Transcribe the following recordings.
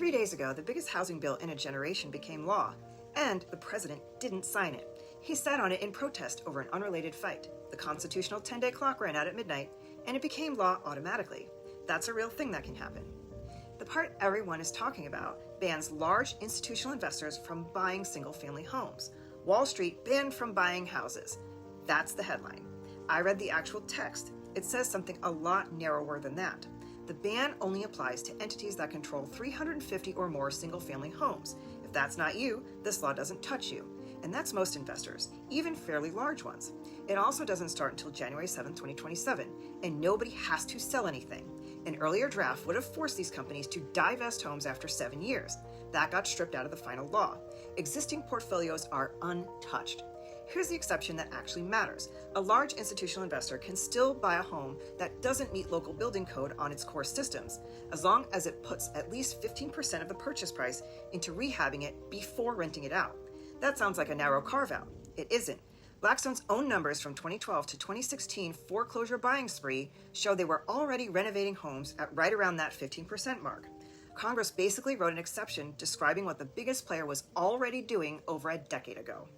3 days ago, the biggest housing bill in a generation became law, and the president didn't sign it. He sat on it in protest over an unrelated fight. The constitutional 10-day clock ran out at midnight, and it became law automatically. That's a real thing that can happen. The part everyone is talking about bans large institutional investors from buying single-family homes. Wall Street banned from buying houses. That's the headline. I read the actual text. It says something a lot narrower than that. The ban only applies to entities that control 350 or more single-family homes. If that's not you, this law doesn't touch you. And that's most investors, even fairly large ones. It also doesn't start until January 7, 2027, and nobody has to sell anything. An earlier draft would have forced these companies to divest homes after 7 years. That got stripped out of the final law. Existing portfolios are untouched. Here's the exception that actually matters. A large institutional investor can still buy a home that doesn't meet local building code on its core systems, as long as it puts at least 15% of the purchase price into rehabbing it before renting it out. That sounds like a narrow carve-out. It isn't. Blackstone's own numbers from 2012 to 2016 foreclosure buying spree show they were already renovating homes at right around that 15% mark. Congress basically wrote an exception describing what the biggest player was already doing over a decade ago.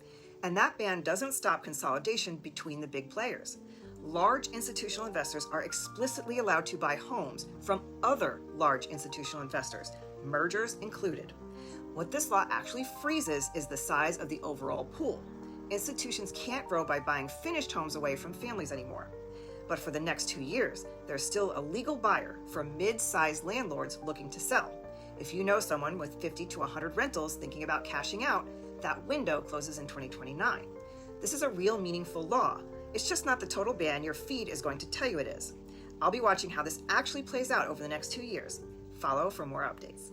And that ban doesn't stop consolidation between the big players. Large institutional investors are explicitly allowed to buy homes from other large institutional investors, mergers included. What this law actually freezes is the size of the overall pool. Institutions can't grow by buying finished homes away from families anymore. But for the next 2 years, there's still a legal buyer for mid-sized landlords looking to sell. If you know someone with 50 to 100 rentals thinking about cashing out, that window closes in 2029. This is a real meaningful law. It's just not the total ban your feed is going to tell you it is. I'll be watching how this actually plays out over the next 2 years. Follow for more updates.